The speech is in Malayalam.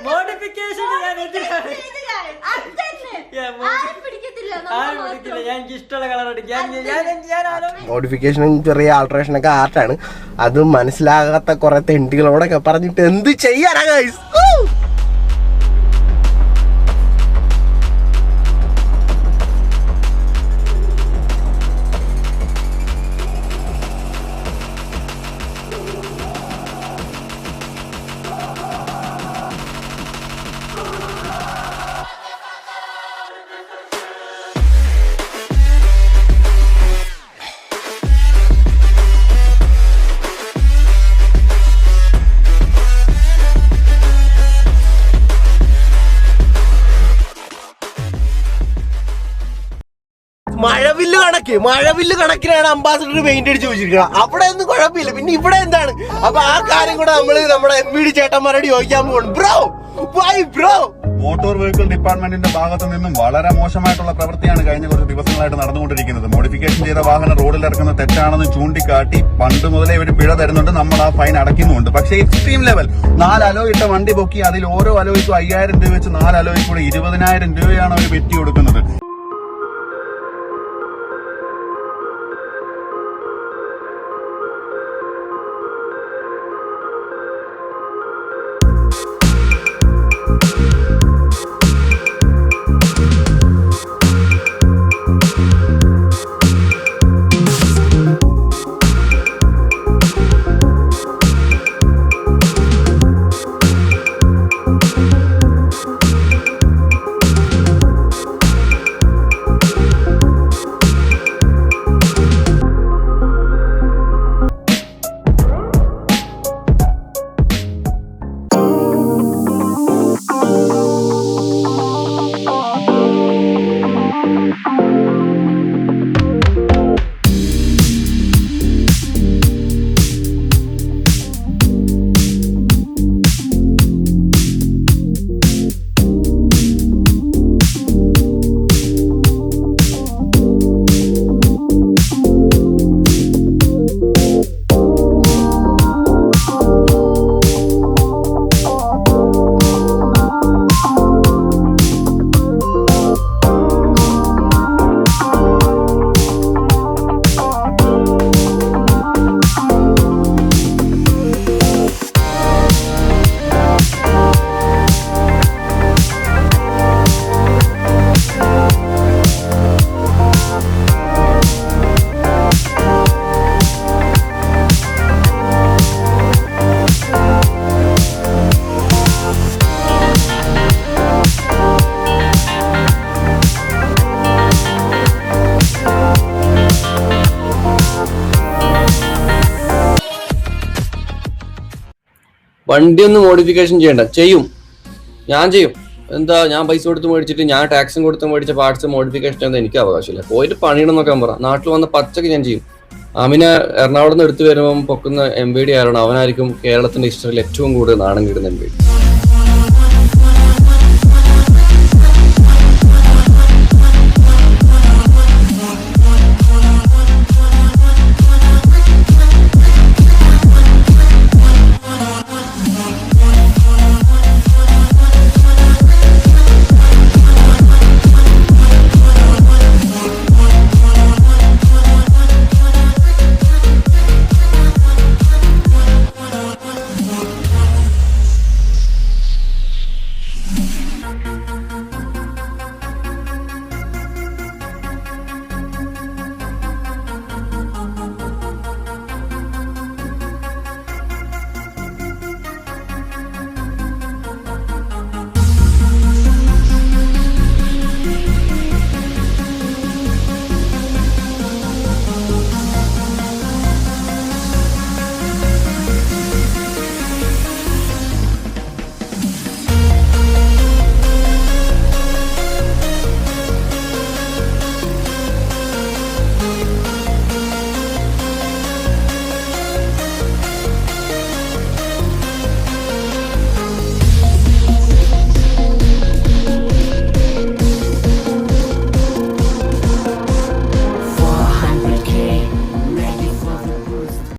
മോഡിഫിക്കേഷൻ മോഡിഫിക്കേഷനും ചെറിയ ആൾട്രേഷനൊക്കെ ആർട്ടാണ്. അത് മനസ്സിലാകാത്ത കുറെ തെണ്ടികളോടൊക്കെ പറഞ്ഞിട്ട് എന്ത് ചെയ്യാനാ ഗൈസ്. മഴവില്ല് കണക്കിനാണ് അംബാസഡർ പെയിന്റ് അടിച്ച് വെച്ചിരിക്കുന്നത്. അവിടെ ഒന്നും കുഴപ്പമില്ല. പിന്നെ ഇവിടെ എന്താണ്? അപ്പൊ ആ കാര്യം കൂടെ നമ്മള് നമ്മുടെ MVD ചേട്ടന്മാരോട് ചോദിക്കാൻ പോകണം. ബ്രോ മോട്ടോർ വെഹിക്കിൾ ഡിപ്പാർട്ട്മെന്റിന്റെ ഭാഗത്തു നിന്നും വളരെ മോശമായിട്ടുള്ള പ്രവൃത്തിയാണ് കഴിഞ്ഞ കുറച്ച് ദിവസങ്ങളായിട്ട് നടന്നുകൊണ്ടിരിക്കുന്നത്. മോഡിഫിക്കേഷൻ ചെയ്ത വാഹനം റോഡിൽ ഇറക്കുന്നത് തെറ്റാണെന്ന് ചൂണ്ടിക്കാട്ടി പണ്ട് മുതലേ ഇവർ പിഴ തരുന്നുണ്ട്, നമ്മൾ ആ ഫൈൻ അടയ്ക്കുന്നുണ്ട്. പക്ഷേ എക്സ്ട്രീം ലെവൽ 4 അലോയ് ഇട്ട വണ്ടി പൊക്കി അതിൽ ഓരോ അലോയ്ക്കും 5000 രൂപ വെച്ച് 4 അലോയ്ക്ക് കൂടെ 20,000 രൂപയാണ് അവർ വെറ്റി കൊടുക്കുന്നത്. വണ്ടി ഒന്ന് മോഡിഫിക്കേഷൻ ചെയ്യണ്ട, ഞാൻ ചെയ്യും. എന്താ, ഞാൻ പൈസ കൊടുത്ത് മേടിച്ചിട്ട് ഞാൻ ടാക്സും കൊടുത്ത് മേടിച്ച പാർട്സ് മോഡിഫിക്കേഷൻ ചെയ്യുന്നത് എനിക്ക് അവകാശമില്ല. പോയിട്ട് പണിയണമെന്നൊക്കെ പറ. നാട്ടിൽ വന്ന പച്ചക്ക് ഞാൻ ചെയ്യും. അമിനെ എറണാകുളത്ത് നിന്ന് എടുത്തു വരുമ്പം പൊക്കുന്ന MVD ആരാണ്? അവനായിരിക്കും കേരളത്തിന്റെ ഹിസ്റ്ററിയിൽ ഏറ്റവും കൂടുതൽ നാണം കിട്ടുന്ന MVD.